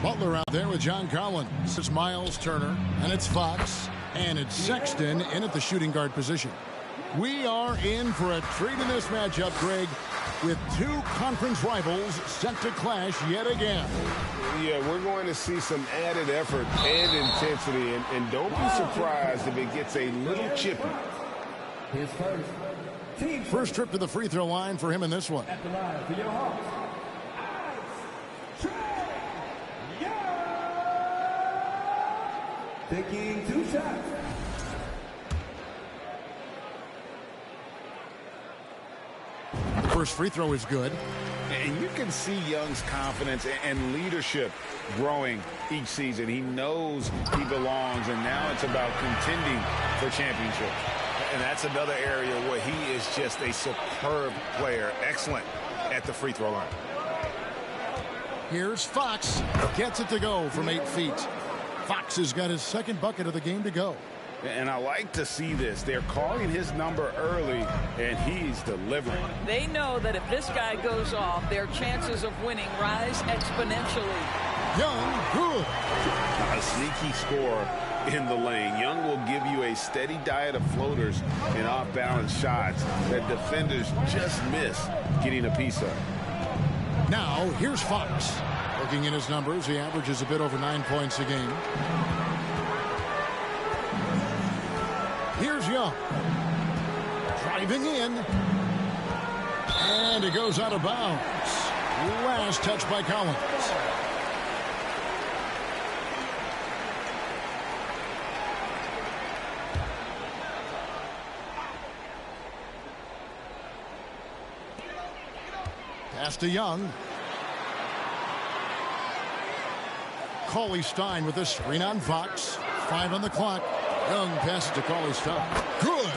Butler out there with John Collins. It's Miles Turner, and it's Fox, and it's Sexton in at the shooting guard position. We are in for a treat in this matchup, Greg, with two conference rivals set to clash yet again. Yeah, we're going to see some added effort and intensity, and don't be surprised if it gets a little chippy. First trip to the free throw line for him in this one. At the line for your Hawks, taking 2 shots. First free throw is good. And you can see Young's confidence and leadership growing each season. He knows he belongs, and now it's about contending for championships. And that's another area where he is just a superb player. Excellent at the free throw line. Here's Fox. Gets it to go from 8 feet. Fox has got his second bucket of the game to go. And I like to see this. They're calling his number early, and he's delivering. They know that if this guy goes off, their chances of winning rise exponentially. Young, good. A sneaky score in the lane. Young will give you a steady diet of floaters and off-balance shots that defenders just miss getting a piece of. Now, here's Fox. Looking in his numbers, he averages a bit over 9 points a game. Here's Young. Driving in. And it goes out of bounds. Last touch by Collins. Pass to Young. Cauley-Stein with a screen on Fox. 5 on the clock. Young passes to Cauley-Stein. Good.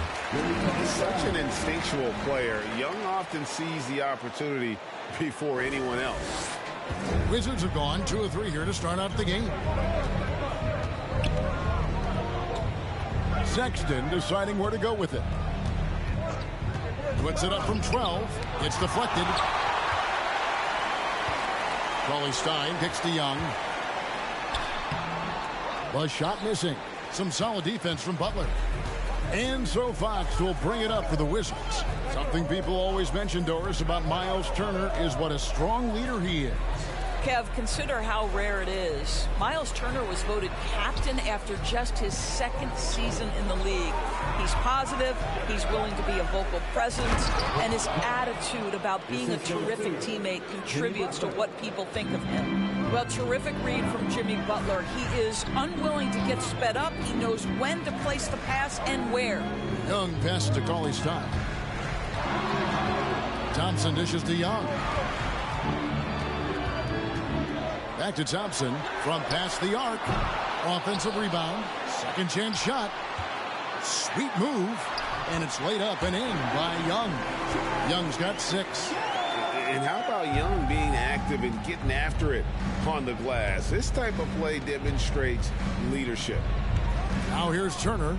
He's such an instinctual player. Young often sees the opportunity before anyone else. Wizards have gone 2 of 3 here to start out the game. Sexton deciding where to go with it. Puts it up from 12. It's deflected. Cauley-Stein kicks to Young. The shot missing. Some solid defense from Butler. And so Fox will bring it up for the Wizards. Something people always mention, Doris, about Miles Turner is what a strong leader he is. Kev, consider how rare it is. Miles Turner was voted captain after just his 2nd season in the league. He's positive, he's willing to be a vocal presence, and his attitude about being a terrific teammate contributes to what people think of him. Well, terrific read from Jimmy Butler. He is unwilling to get sped up. He knows when to place the pass and where. Young passes to Cauley-Stein. Thompson dishes to Young. Back to Thompson from past the arc. Offensive rebound. Second chance shot. Sweet move. And it's laid up and in by Young. Young's got 6. And how about Young being active and getting after it on the glass? This type of play demonstrates leadership. Now here's Turner.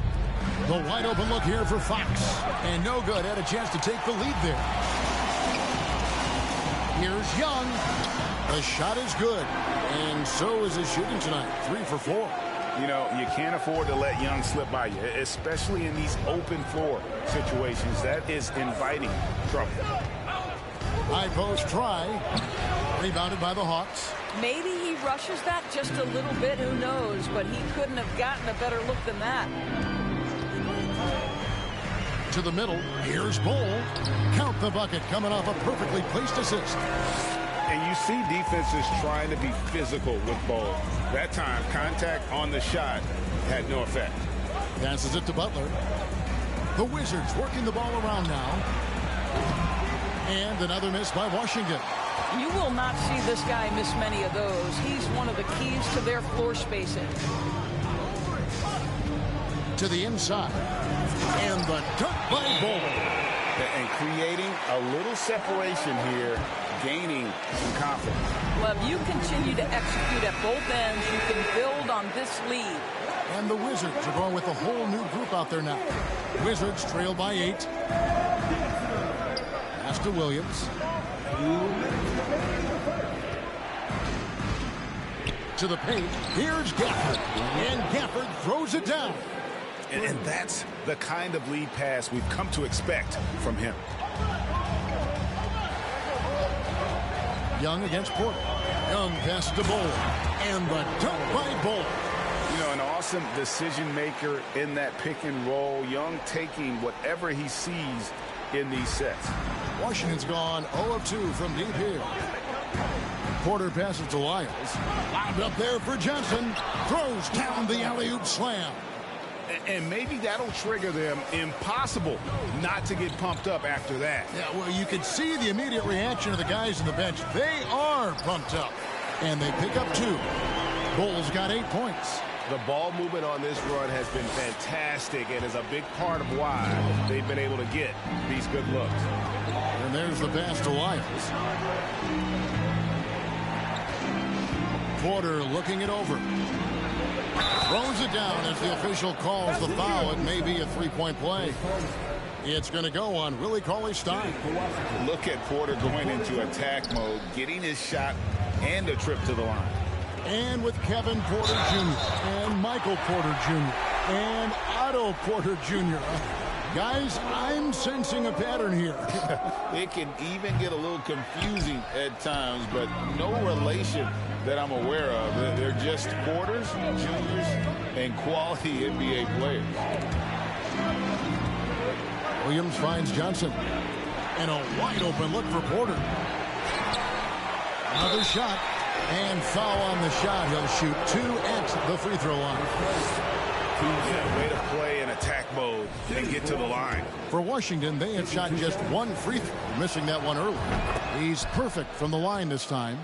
The wide open look here for Fox. And no good. Had a chance to take the lead there. Here's Young. The shot is good. And so is his shooting tonight. 3 for 4. You know, you can't afford to let Young slip by you, especially in these open floor situations. That is inviting trouble. High post try. Rebounded by the Hawks. Maybe he rushes that just a little bit, who knows, but he couldn't have gotten a better look than that. To the middle, here's Bol. Count the bucket coming off a perfectly placed assist. And you see defenses trying to be physical with Bol. That time, contact on the shot had no effect. Passes it to Butler. The Wizards working the ball around now. And another miss by Washington. You will not see this guy miss many of those. He's one of the keys to their floor spacing. To the inside. And the dunk by Bol. And creating a little separation here, gaining some confidence. Well, if you continue to execute at both ends, you can build on this lead. And the Wizards are going with a whole new group out there now. Wizards trail by 8. Pass to Williams. to the paint. Here's Gafford. And Gafford throws it down. And that's the kind of lead pass we've come to expect from him. Young against Porter. Young passes to Bol. And the dunk by Bol. You know, an awesome decision maker in that pick and roll. Young taking whatever he sees in these sets. Washington's gone 0 of 2 from deep here. Porter passes to Lyles. Lobbed up there for Johnson. Throws down the alley-oop slam. And maybe that'll trigger them. Impossible not to get pumped up after that. Yeah, well, you can see the immediate reaction of the guys on the bench. They are pumped up. And they pick up 2. Bol's got 8 points. The ball movement on this run has been fantastic and is a big part of why they've been able to get these good looks. And there's the pass to Lyles. Porter looking it over. Throws it down as the official calls the foul. It may be a three-point play. It's going to go on Willie Cauley-Stein. Look at Porter going into attack mode, getting his shot and a trip to the line. And with Kevin Porter Jr. and Michael Porter Jr. and Otto Porter Jr. Guys, I'm sensing a pattern here. It can even get a little confusing at times, but no relation that I'm aware of. They're just Porters, juniors, and quality NBA players. Williams finds Johnson. And a wide open look for Porter. Another shot. And foul on the shot. He'll shoot 2 at the free throw line. Yeah, way to play in attack mode and get to the line. For Washington, they have shot just 1 free throw, missing that one early. He's perfect from the line this time.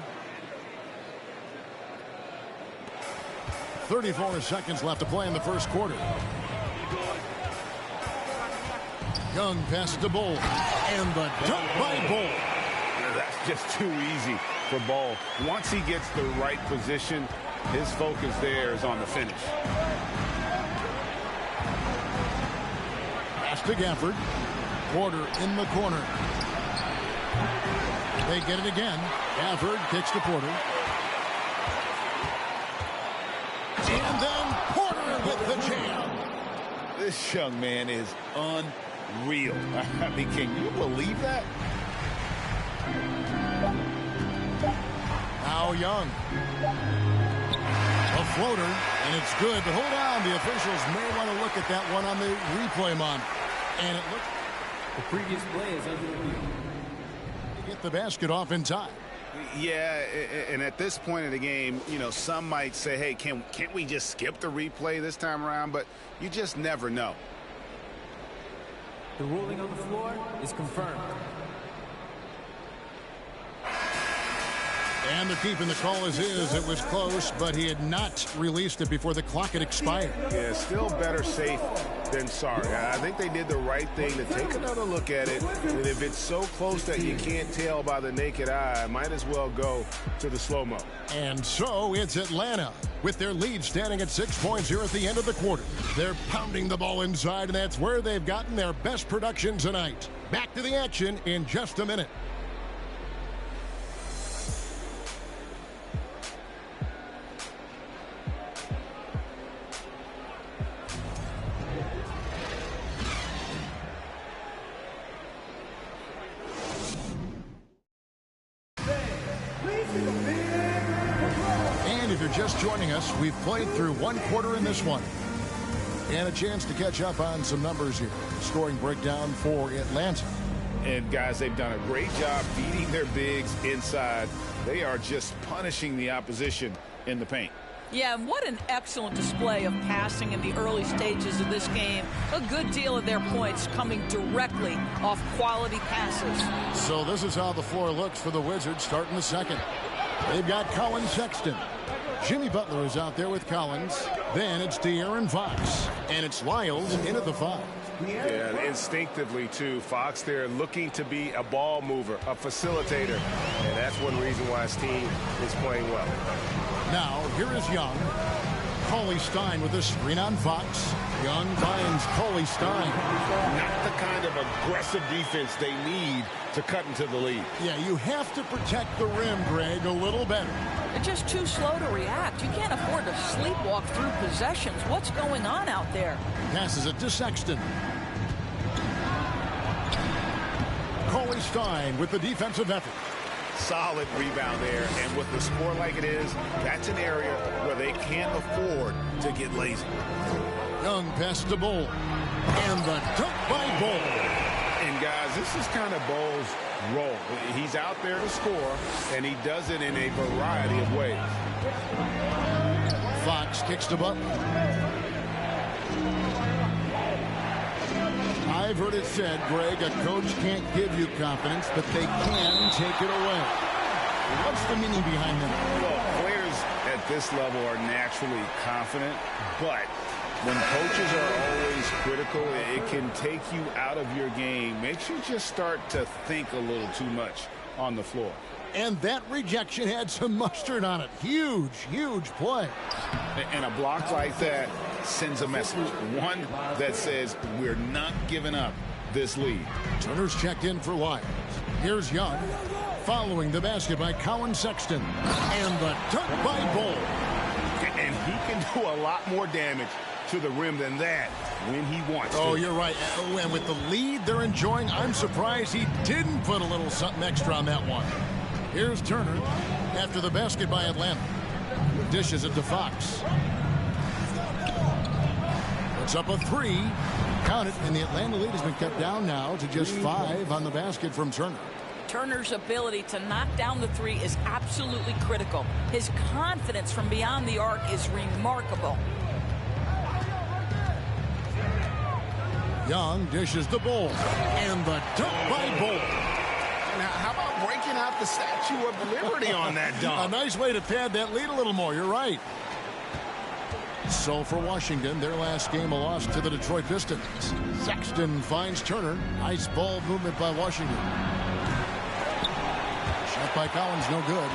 34 seconds left to play in the first quarter. Young passes to Bol. And the dunk by Bol. That's just too easy for Bol. Once he gets the right position, his focus there is on the finish. Pass to Gafford. Porter in the corner. They get it again. Gafford kicks to Porter. And then Porter with the jam. This young man is unreal. I mean, can you believe that? Now Young. A floater, and it's good. But hold on, the officials may want to look at that one on the replay monitor. And it looks... The previous play is under review. To get the basket off in time. Yeah, and at this point in the game, you know, some might say, hey, can't we just skip the replay this time around? But you just never know. The ruling on the floor is confirmed. And they're keeping the call as is. It was close, but he had not released it before the clock had expired. Yeah, still better safe than sorry. I think they did the right thing to take another look at it. And if it's so close that you can't tell by the naked eye, might as well go to the slow-mo. And so it's Atlanta with their lead standing at 6 points here at the end of the quarter. They're pounding the ball inside, and that's where they've gotten their best production tonight. Back to the action in just a minute. And if you're just joining us, we've played through 1 quarter in this one. And a chance to catch up on some numbers here. Scoring breakdown for Atlanta. And guys, they've done a great job feeding their bigs inside. They are just punishing the opposition in the paint. Yeah, and what an excellent display of passing in the early stages of this game. A good deal of their points coming directly off quality passes. So this is how the floor looks for the Wizards starting the second. They've got Collins Sexton. Jimmy Butler is out there with Collins. Then it's De'Aaron Fox. And it's Lyles in at the 5. Yeah, instinctively, too. Fox there looking to be a ball mover, a facilitator. And that's one reason why his team is playing well. Now, here is Young. Cauley Stein with a screen on Fox. Young finds Cauley Stein. Not the kind of aggressive defense they need to cut into the lead. Yeah, you have to protect the rim, Greg, a little better. They're just too slow to react. You can't afford to sleepwalk through possessions. What's going on out there? Passes it to Sexton. Cauley Stein with the defensive effort. Solid rebound there, and with the score like it is, that's an area where they can't afford to get lazy. Young pass to Bol. And the dunk by Bol. And guys, this is kind of Bol's role. He's out there to score, and he does it in a variety of ways. Fox kicks to Butler. I've heard it said, Greg, a coach can't give you confidence, but they can take it away. What's the meaning behind that? Well, players at this level are naturally confident, but when coaches are always critical, it can take you out of your game. Makes you just start to think a little too much on the floor. And that rejection had some mustard on it. Huge, huge play. And a block like that sends a message. One that says we're not giving up this lead. Turner's checked in for Wise. Here's Young. Following the basket by Colin Sexton. And the dunk by Bol. And he can do a lot more damage to the rim than that when he wants to. Oh, you're right. And with the lead they're enjoying, I'm surprised he didn't put a little something extra on that one. Here's Turner after the basket by Atlanta. Dishes it to Fox. It's up a 3. Count it, and the Atlanta lead has been cut down now to just 5 on the basket from Turner. Turner's ability to knock down the 3 is absolutely critical. His confidence from beyond the arc is remarkable. Young dishes the Bol. And the dunk by Bol. Now, how about breaking out the Statue of Liberty on that dunk? A nice way to pad that lead a little more. You're right. So for Washington, their last game a loss to the Detroit Pistons. Sexton finds Turner. Nice ball movement by Washington. Shot by Collins, no good.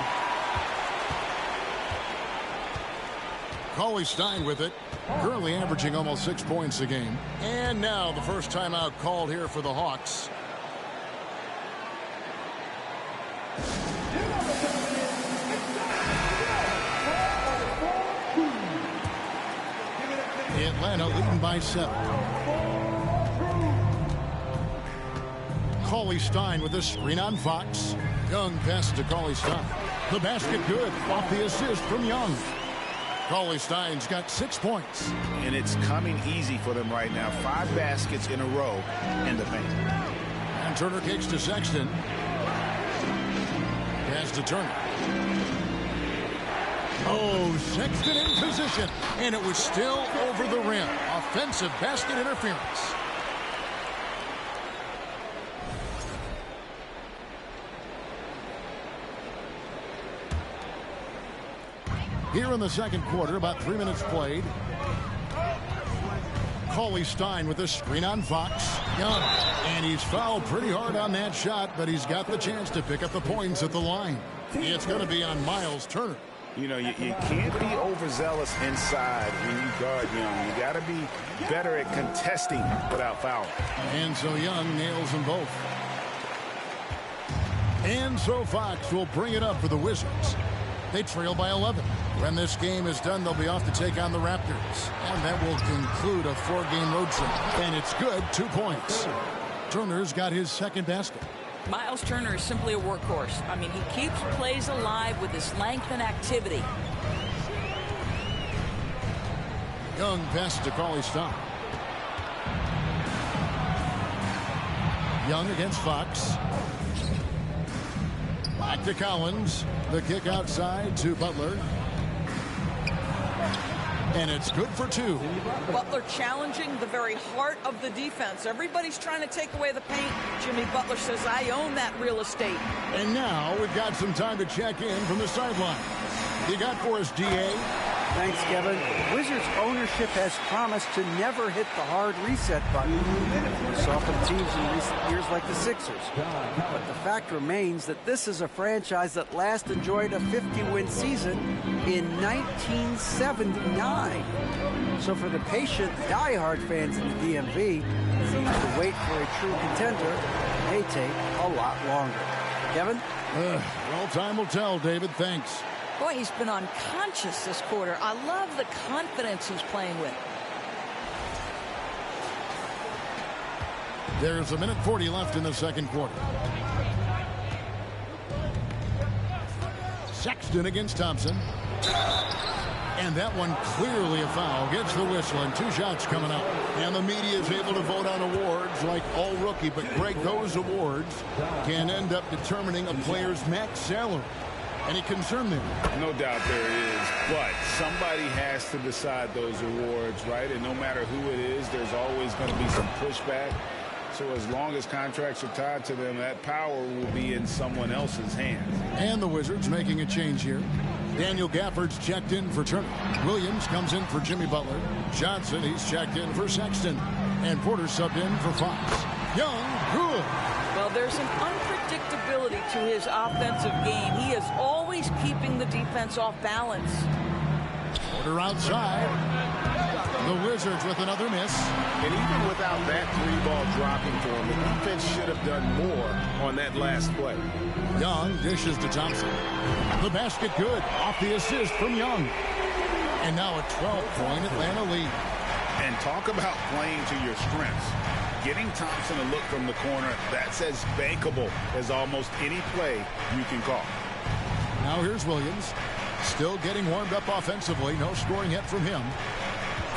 Cauley Stein with it. Currently averaging almost 6 points a game. And now the first timeout called here for the Hawks. Atlanta leading by 7. Cauley Stein with a screen on Fox. Young pass to Cauley Stein. The basket good off the assist from Young. Cauley Stein's got 6 points. And it's coming easy for them right now. 5 baskets in a row in the paint. And Turner kicks to Sexton. Pass to Turner. Oh, Sexton in position. And it was still over the rim. Offensive basket interference. Here in the second quarter, about 3 minutes played. Cauley Stein with a screen on Fox. Young. And he's fouled pretty hard on that shot, but he's got the chance to pick up the points at the line. It's going to be on Myles Turner. You know, you can't be overzealous inside when you guard Young. You got to be better at contesting without fouling. And so Young nails them both. And so Fox will bring it up for the Wizards. They trail by 11. When this game is done, they'll be off to take on the Raptors. And that will conclude a 4-game road trip. And it's good, 2 points. Turner's got his second basket. Myles Turner is simply a workhorse. I mean, he keeps plays alive with his length and activity. Young passes to Cauley Stein. Young against Fox. Back to Collins. The kick outside to Butler. And it's good for 2. Butler challenging the very heart of the defense. Everybody's trying to take away the paint. Jimmy Butler says, I own that real estate. And now we've got some time to check in from the sideline. You got for us, DA? Thanks, Kevin. Wizards ownership has promised to never hit the hard reset button. We saw from teams in recent years like the Sixers. But the fact remains that this is a franchise that last enjoyed a 50-win season in 1979. So for the patient, diehard fans in the DMV, to wait for a true contender may take a lot longer. Kevin? Well, time will tell, David. Thanks. Boy, he's been unconscious this quarter. I love the confidence he's playing with. There's 1:40 left in the second quarter. Sexton against Thompson. And that one clearly a foul. Gets the whistle and 2 shots coming up. And the media is able to vote on awards like all rookie. But, Greg, those awards can end up determining a player's max salary. Any concern there? No doubt there is, but somebody has to decide those awards, right? And no matter who it is, there's always going to be some pushback. So as long as contracts are tied to them, that power will be in someone else's hands. And the Wizards making a change here. Daniel Gafford's checked in for Turner. Williams comes in for Jimmy Butler. Johnson, he's checked in for Sexton. And Porter subbed in for Fox. Young, good. Well, there's an unpredictability to his offensive game. He is always keeping the defense off balance. Porter outside. The Wizards with another miss. And even without that 3-ball dropping for him, the defense should have done more on that last play. Young dishes to Thompson. The basket good. Off the assist from Young. And now a 12-point Atlanta lead. And talk about playing to your strengths. Getting Thompson a look from the corner, that's as bankable as almost any play you can call. Now here's Williams. Still getting warmed up offensively. No scoring yet from him.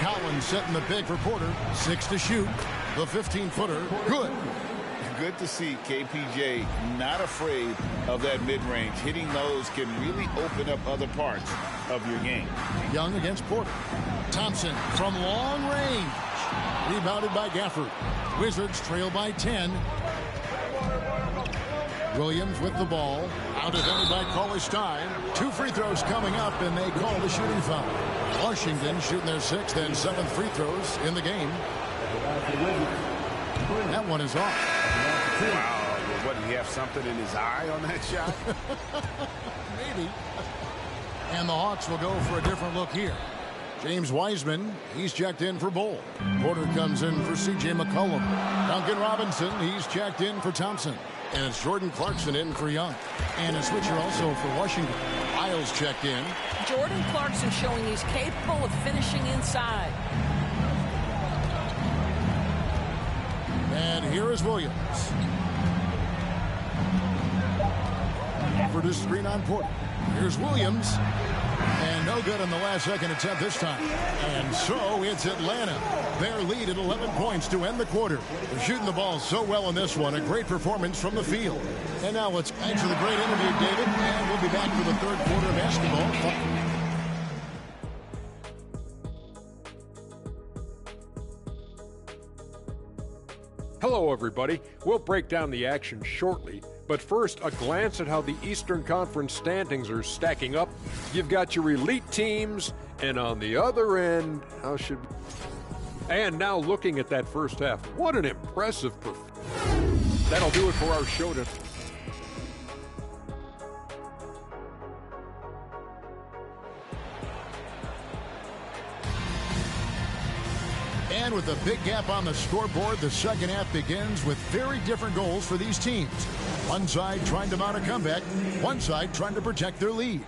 Collins setting the pick for Porter. 6 to shoot. The 15-footer. Good. Good to see KPJ not afraid of that mid-range. Hitting those can really open up other parts of your game. Young against Porter. Thompson from long range. Rebounded by Gafford. Wizards trail by 10. Williams with the ball. Out defended by Cauley-Stein. 2 free throws coming up, and they call the shooting foul. Washington shooting their 6th and 7th free throws in the game. That one is off. Wow. What, did he have something in his eye on that shot? Maybe. And the Hawks will go for a different look here. James Wiseman, he's checked in for Bull. Porter comes in for C.J. McCollum. Duncan Robinson, he's checked in for Thompson. And it's Jordan Clarkson in for Young. And a switcher also for Washington. Miles checked in. Jordan Clarkson showing he's capable of finishing inside. And here is Williams. Offered a screen on Porter. Here's Williams. And no good on the last second attempt this time. And so it's Atlanta. Their lead at 11 points to end the quarter. They're shooting the ball so well in this one. A great performance from the field. And now let's thanks for the great interview, David. And we'll be back for the third quarter of basketball. Hello, everybody. We'll break down the action shortly. But first, a glance at how the Eastern Conference standings are stacking up. You've got your elite teams, and on the other end, And now looking at that first half, what an impressive performance. That'll do it for our show tonight. And with a big gap on the scoreboard, the second half begins with very different goals for these teams. One side trying to mount a comeback, one side trying to protect their lead.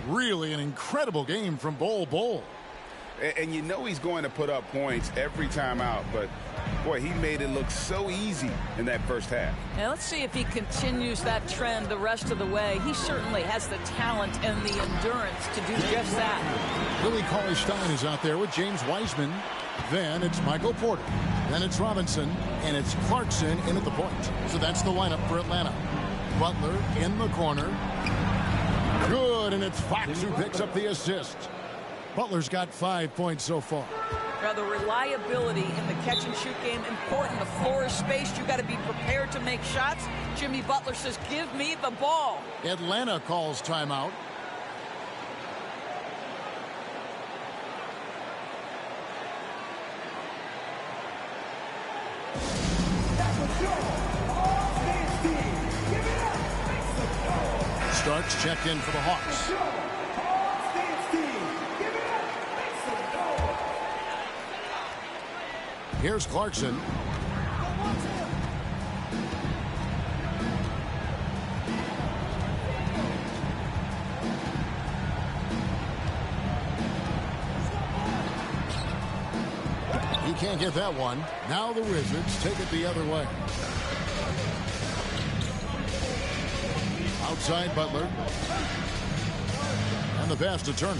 Really an incredible game from Bull. And you know he's going to put up points every time out, but boy, he made it look so easy in that first half. Now let's see if he continues that trend the rest of the way. He certainly has the talent and the endurance to do just that. Willie Cauley-Stein is out there with James Wiseman. Then it's Michael Porter. Then it's Robinson. And it's Clarkson in at the point. So that's the lineup for Atlanta. Butler in the corner. Good, and it's Fox who picks up the assist. Butler's got 5 points so far. Now the reliability in the catch-and-shoot game, important. The floor is spaced. You got to be prepared to make shots. Jimmy Butler says, give me the ball. Atlanta calls timeout. Starks checked in for the Hawks. Here's Clarkson. He can't get that one. Now the Wizards take it the other way. Outside Butler. And the pass to Turner.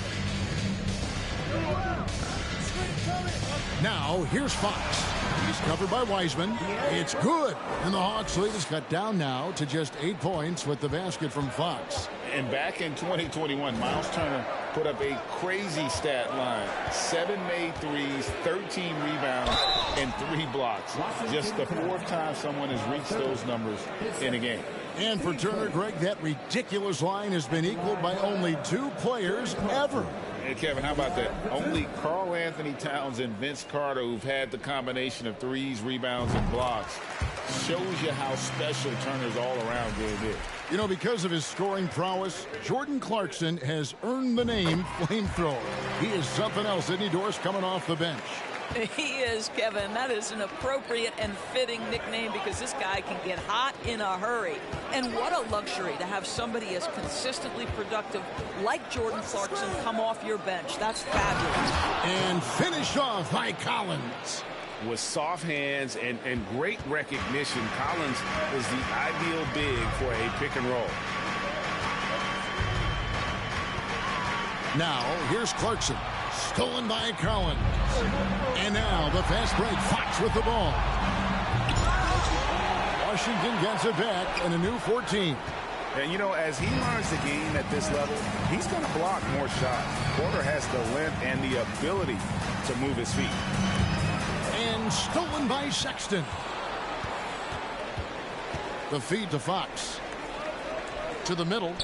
Now here's Fox. He's covered by Wiseman. It's good. And the Hawks lead is cut down now to just 8 points with the basket from Fox. And back in 2021, Myles Turner put up a crazy stat line. 7 made threes, 13 rebounds, and 3 blocks. Just the 4th time someone has reached those numbers in a game. And for Turner, Greg, that ridiculous line has been equaled by only 2 players ever. Hey, Kevin, how about that? Only Karl Anthony Towns and Vince Carter, who've had the combination of threes, rebounds, and blocks, shows you how special Turner's all-around game is. You know, because of his scoring prowess, Jordan Clarkson has earned the name Flamethrower. He is something else, isn't he, Doris, coming off the bench? He is, Kevin. That is an appropriate and fitting nickname because this guy can get hot in a hurry. And what a luxury to have somebody as consistently productive like Jordan Clarkson come off your bench. That's fabulous. And finished off by Collins. With soft hands and great recognition, Collins is the ideal big for a pick and roll. Now, here's Clarkson. Stolen by Collins. And now the fast break. Fox with the ball. Washington gets it back and a new 14. And, you know, as he learns the game at this level, he's going to block more shots. Porter has the length and the ability to move his feet. And stolen by Sexton. The feed to Fox. To the middle.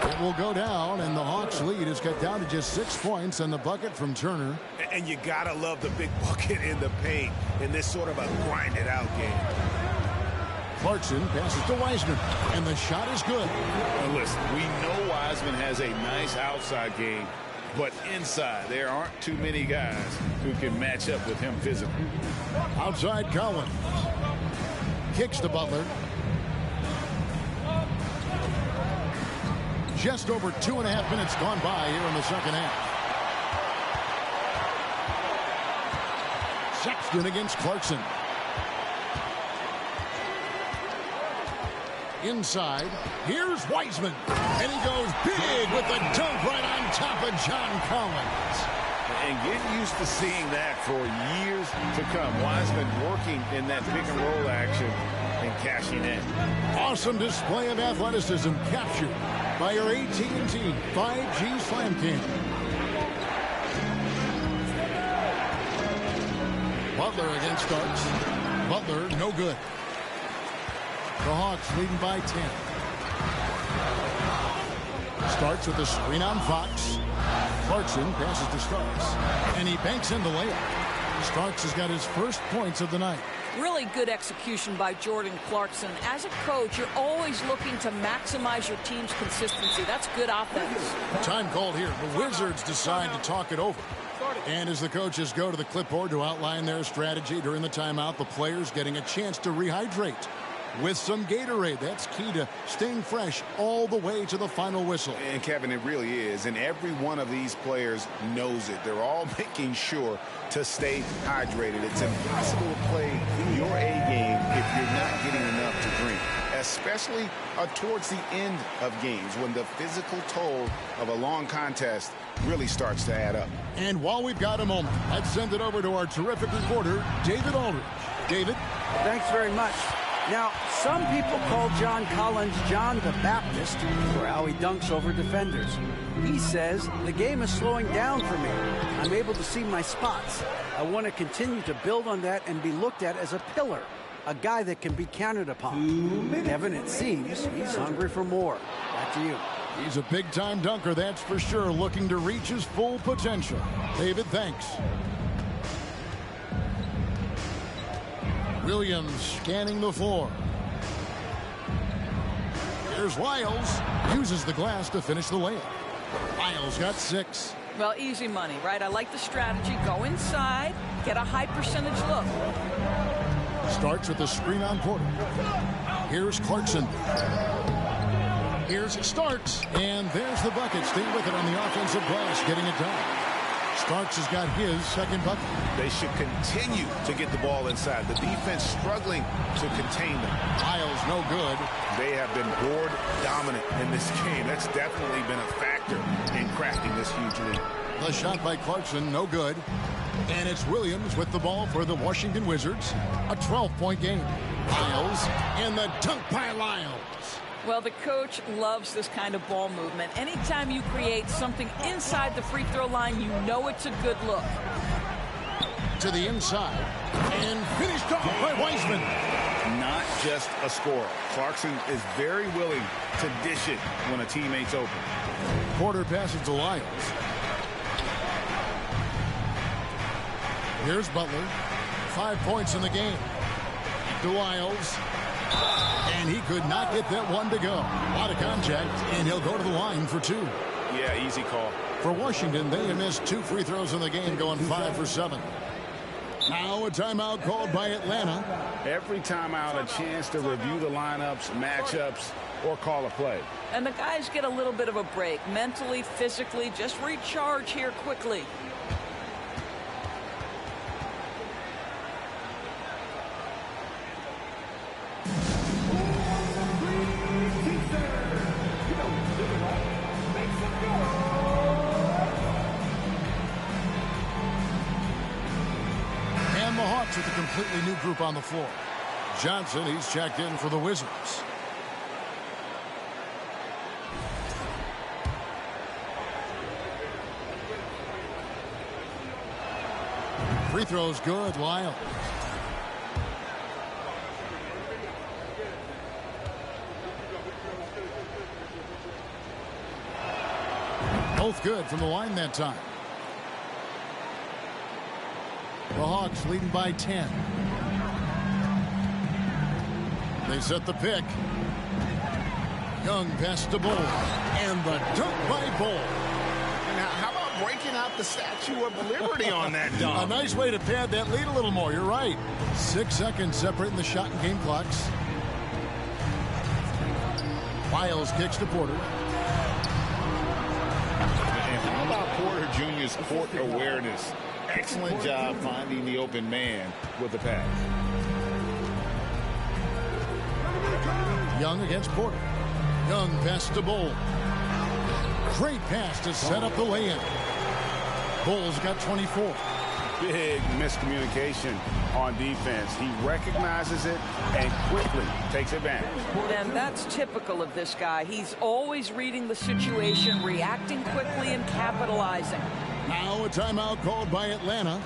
It will go down, and the Hawks lead is cut down to just 6 points, and the bucket from Turner. And you gotta love the big bucket in the paint in this sort of a grind-it-out game. Clarkson passes to Wiseman, and the shot is good. And listen, we know Wiseman has a nice outside game, but inside there aren't too many guys who can match up with him physically. Outside Collins. Kicks to Butler. Just over 2.5 minutes gone by here in the second half. Sexton against Clarkson. Inside, here's Wiseman. And he goes big with the dunk right on top of John Collins. And get used to seeing that for years to come. Wiseman working in that pick and roll action and cashing in. Awesome display of athleticism captured by your AT&T 5G Slam Cam. Butler against Starks. Butler, no good. The Hawks leading by 10. Starks with a screen on Fox. Clarkson passes to Starks. And he banks in the layup. Starks has got his first points of the night. Really good execution by Jordan Clarkson. As a coach, you're always looking to maximize your team's consistency. That's good offense. Time called here. The Wizards decide to talk it over. And as the coaches go to the clipboard to outline their strategy during the timeout, the players getting a chance to rehydrate with some Gatorade. That's key to staying fresh all the way to the final whistle. And Kevin, it really is. And every one of these players knows it. They're all making sure to stay hydrated. It's impossible to play your A game if you're not getting enough to drink, especially towards the end of games when the physical toll of a long contest really starts to add up. And while we've got a moment, let's send it over to our terrific reporter, David Aldridge. David? Thanks very much. Now, some people call John Collins John the Baptist for how he dunks over defenders. He says, the game is slowing down for me. I'm able to see my spots. I want to continue to build on that and be looked at as a pillar, a guy that can be counted upon. Evan, it seems he's hungry for more. Back to you. He's a big-time dunker, that's for sure, looking to reach his full potential. David, thanks. Williams scanning the floor. Here's Lyles. Uses the glass to finish the layup. Lyles got 6. Well, easy money, right? I like the strategy. Go inside, get a high percentage look. Starts with the screen on Porter. Here's Clarkson. Here's Starks. And there's the bucket. Stay with it on the offensive glass, getting it done. Starks has got his second bucket. They should continue to get the ball inside. The defense struggling to contain them. Lyles no good. They have been board dominant in this game. That's definitely been a factor in crafting this huge lead. The shot by Clarkson, no good. And it's Williams with the ball for the Washington Wizards. A 12-point game. Lyles and the dunk by Lyles. Well, the coach loves this kind of ball movement. Anytime you create something inside the free throw line, you know it's a good look. To the inside. And finished off by Wiseman. Not just a scorer. Clarkson is very willing to dish it when a teammate's open. Porter passes to Lyles. Here's Butler. 5 points in the game. To Lyles. And he could not get that one to go. A lot of contact, and he'll go to the line for 2. Yeah, easy call. For Washington, they have missed 2 free throws in the game, going 5 for 7. Now a timeout called by Atlanta. Every timeout, a chance to review the lineups, matchups, or call a play. And the guys get a little bit of a break. Mentally, physically, just recharge here quickly. With a completely new group on the floor. Johnson, he's checked in for the Wizards. Free throws good, Lyles. Both good from the line that time. The Hawks leading by 10. They set the pick. Young past the Bull. And the dunk by Bull. Now, how about breaking out the Statue of Liberty on that dunk? A nice way to pad that lead a little more. You're right. 6 seconds separating the shot and game clocks. Lyles kicks to Porter. And how about Porter Jr.'s court awareness? Excellent job finding the open man with the pass. Young against Porter. Young pass to Bull. Great pass to set up the lay-in. Bull's got 24. Big miscommunication on defense. He recognizes it and quickly takes advantage. And that's typical of this guy. He's always reading the situation, reacting quickly, and capitalizing. Now a timeout called by Atlanta.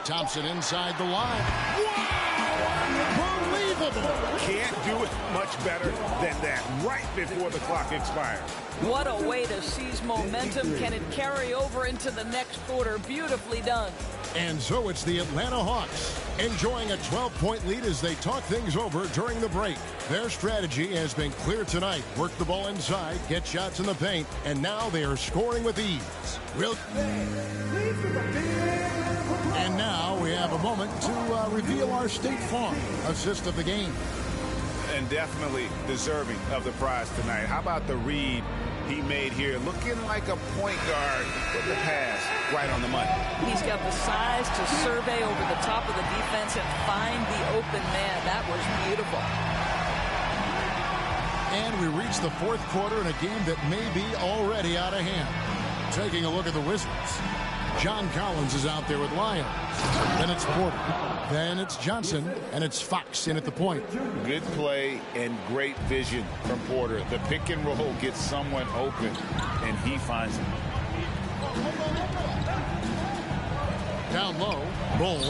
Thompson inside the line. Wow! Unbelievable! Can't do it much better than that right before the clock expires. What a way to seize momentum. Can it carry over into the next quarter? Beautifully done. And so it's the Atlanta Hawks enjoying a 12-point lead as they talk things over during the break. Their strategy has been clear tonight. Work the ball inside, get shots in the paint, and now they are scoring with ease. And now we have a moment to reveal our State Farm assist of the game. And definitely deserving of the prize tonight. How about the read he made here, looking like a point guard with the pass right on the money. He's got the size to survey over the top of the defense and find the open man. That was beautiful. And we reach the fourth quarter in a game that may be already out of hand. Taking a look at the Wizards. John Collins is out there with Lyons. Then it's Porter. Then it's Johnson. And it's Fox in at the point. Good play and great vision from Porter. The pick and roll gets someone open, and he finds it. Down low. Bull.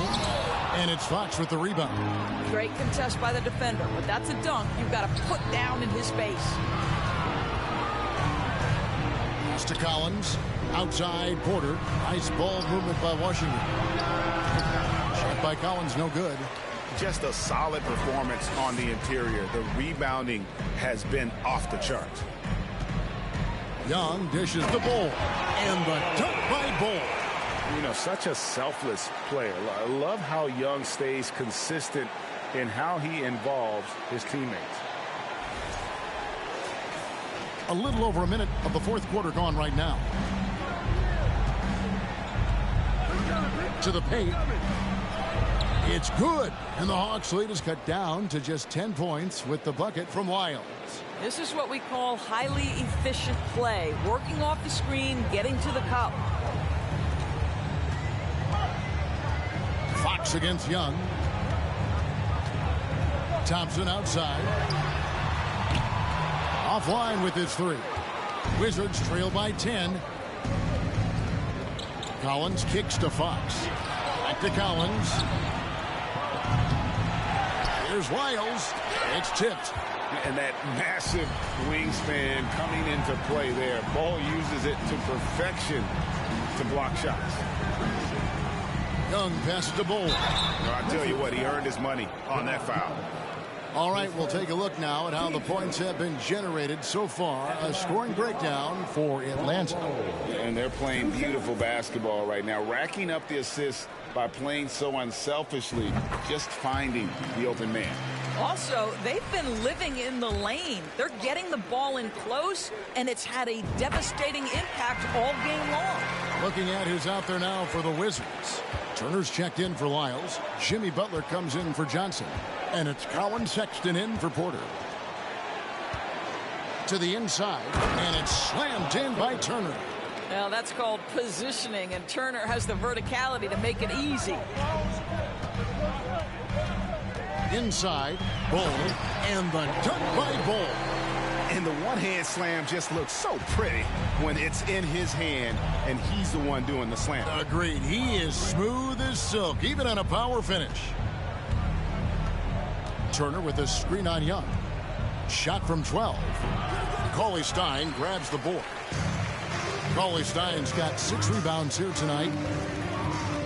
And it's Fox with the rebound. Great contest by the defender, but that's a dunk you've got to put down in his face. Pass to Collins. Outside Porter. Nice ball movement by Washington. Shot by Collins, no good. Just a solid performance on the interior. The rebounding has been off the charts. Young dishes the Bull. And the dunk by Bull. You know, such a selfless player. I love how Young stays consistent in how he involves his teammates. A little over a minute of the fourth quarter gone right now. To the paint. It's good. And the Hawks lead is cut down to just 10 points with the bucket from Lyons. This is what we call highly efficient play. Working off the screen, getting to the cup. Fox against Young. Thompson outside. Offline with his three. Wizards trail by 10. Collins kicks to Fox. Back to Collins. Here's Lyles. It's tipped. And that massive wingspan coming into play there. Ball uses it to perfection to block shots. Young passes to Bull. I tell you what, he earned his money on that foul. All right, we'll take a look now at how the points have been generated so far. A scoring breakdown for Atlanta. And they're playing beautiful basketball right now, racking up the assists by playing so unselfishly, just finding the open man. Also, they've been living in the lane. They're getting the ball in close, and it's had a devastating impact all game long. Looking at who's out there now for the Wizards. Turner's checked in for Lyles. Jimmy Butler comes in for Johnson. And it's Colin Sexton in for Porter. To the inside, and it's slammed in by Turner. Well, that's called positioning, and Turner has the verticality to make it easy. Inside, Bull, and the dunk by Bull. And the one-hand slam just looks so pretty when it's in his hand, and he's the one doing the slam. Agreed. He is smooth as silk, even on a power finish. Turner with a screen on Young. Shot from 12. Cauley-Stein grabs the board. Cauley-Stein's got 6 rebounds here tonight.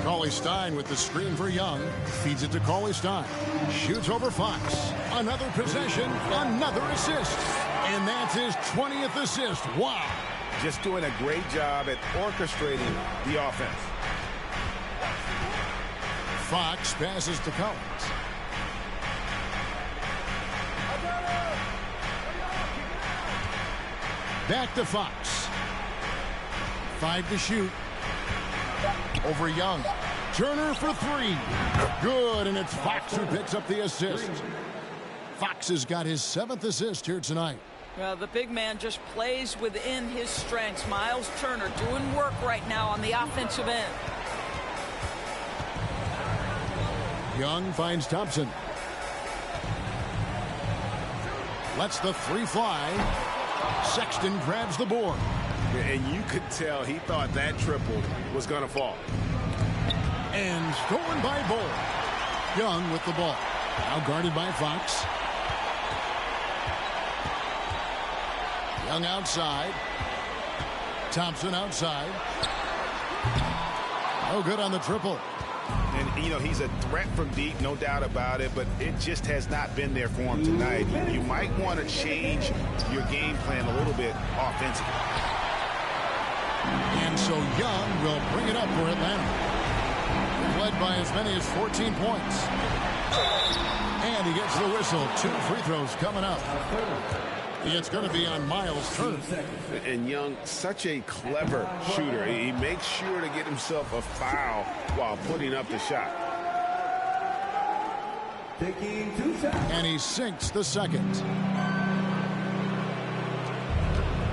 Cauley-Stein with the screen for Young. Feeds it to Cauley-Stein. Shoots over Fox. Another possession, another assist. And that's his 20th assist. Wow. Just doing a great job at orchestrating the offense. Fox passes to Collins. Back to Fox. 5 to shoot. Over Young. Turner for 3. Good, and it's Fox who picks up the assist. Fox has got his 7th assist here tonight. Well, the big man just plays within his strengths. Miles Turner doing work right now on the offensive end. Young finds Thompson. Lets the 3 fly. Sexton grabs the board. And you could tell he thought that triple was going to fall. And stolen by Bull. Young with the ball. Now guarded by Fox. Young outside. Thompson outside. No good on the triple. And, you know, he's a threat from deep, no doubt about it, but it just has not been there for him tonight. You might want to change your game plan a little bit offensively. And so Young will bring it up for Atlanta. Led by as many as 14 points. And he gets the whistle. 2 free throws coming up. It's going to be on Miles Turner. And Young, such a clever shooter. He makes sure to get himself a foul while putting up the shot. Taking 2 shots. And he sinks the second.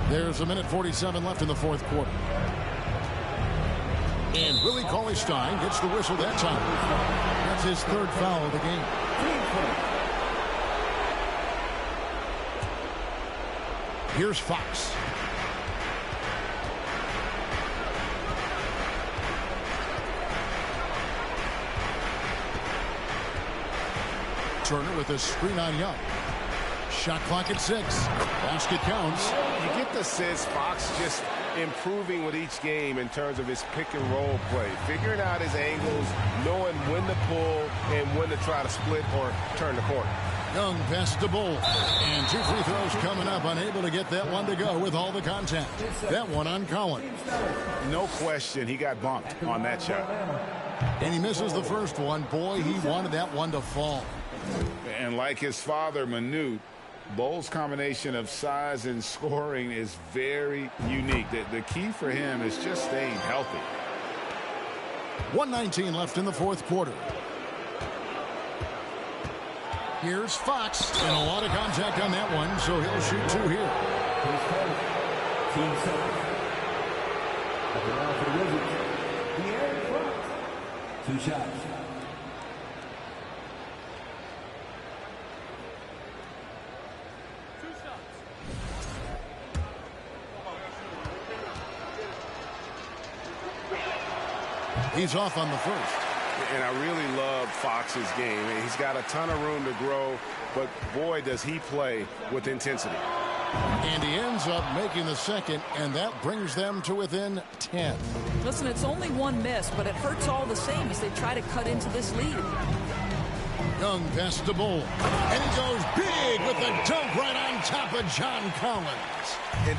There's a minute 47 left in the fourth quarter. And Willie Cauley-Stein gets the whistle that time. That's his third foul of the game. Here's Fox. Turner with a screen on Young. Shot clock at 6. Basket counts. You get the sense Fox just improving with each game in terms of his pick and roll play, figuring out his angles, knowing when to pull and when to try to split or turn the corner. Young passes to Bull. And 2 free throws coming up. Unable to get that one to go with all the contact. That one on Collins. No question he got bumped on that shot. And he misses the first one. Boy, he wanted that one to fall. And like his father, Manute, Bull's combination of size and scoring is very unique. The key for him is just staying healthy. 1:19 left in the fourth quarter. Here's Fox, and a lot of contact on that one, so he'll shoot 2 here. Team 7. For the Wizards, De'Aaron Fox. 2 shots. He's off on the first. And I really love Fox's game. He's got a ton of room to grow, but boy, does he play with intensity. And he ends up making the second, and that brings them to within 10. Listen, it's only one miss, but it hurts all the same as they try to cut into this lead. Young passes to Bull, and he goes big with the dunk right on top of John Collins.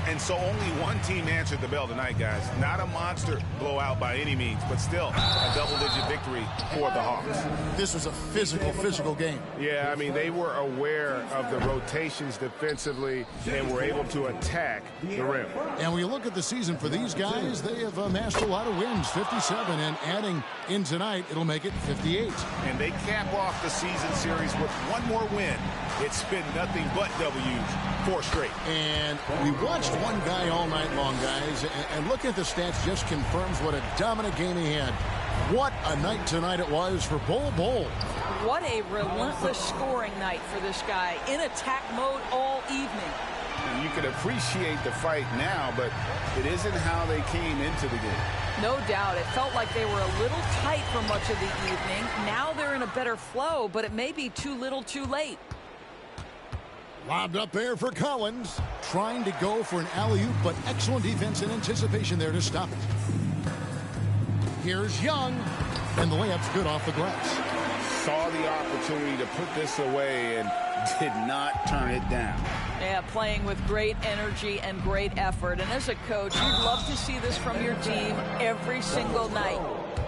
And so only one team answered the bell tonight, guys. Not a monster blowout by any means, but still a double-digit victory for the Hawks. This was a physical game. Yeah, I mean, they were aware of the rotations defensively and were able to attack the rim. And when you look at the season for these guys, they have amassed a lot of wins, 57, and adding in tonight, it'll make it 58. And they cap off the season series with one more win. It's been nothing but W's, 4 straight. And we watched one guy all night long, guys, and looking at the stats just confirms what a dominant game he had. What a night tonight it was for Bol Bol. What a relentless scoring night for this guy, in attack mode all evening. And you can appreciate the fight now, but it isn't how they came into the game. No doubt. It felt like they were a little tight for much of the evening. Now they're in a better flow, but it may be too little too late. Lobbed up there for Collins. Trying to go for an alley-oop, but excellent defense and anticipation there to stop it. Here's Young, and the layup's good off the glass. Saw the opportunity to put this away and did not turn it down. Yeah, playing with great energy and great effort. And as a coach, you'd love to see this from your team every single night.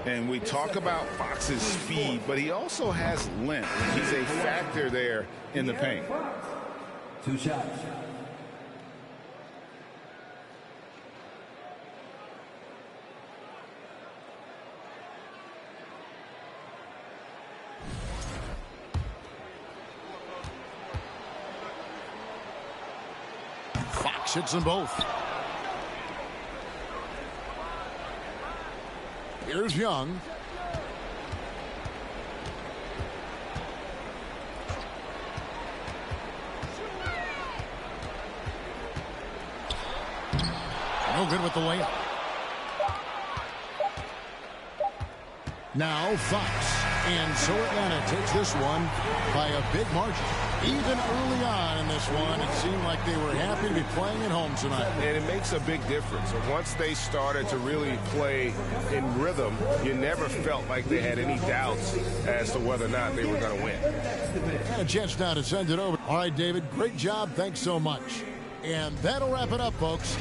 And we talk about Fox's speed, but he also has length. He's a factor there in the paint. 2 shots. Fox hits them both. Here's Young. No good with the layup. Now Fox. And so Atlanta takes this one by a big margin. Even early on in this one, it seemed like they were happy to be playing at home tonight. And it makes a big difference. And once they started to really play in rhythm, you never felt like they had any doubts as to whether or not they were going to win. And a chance now to send it over. All right, David, great job. Thanks so much. And that'll wrap it up, folks.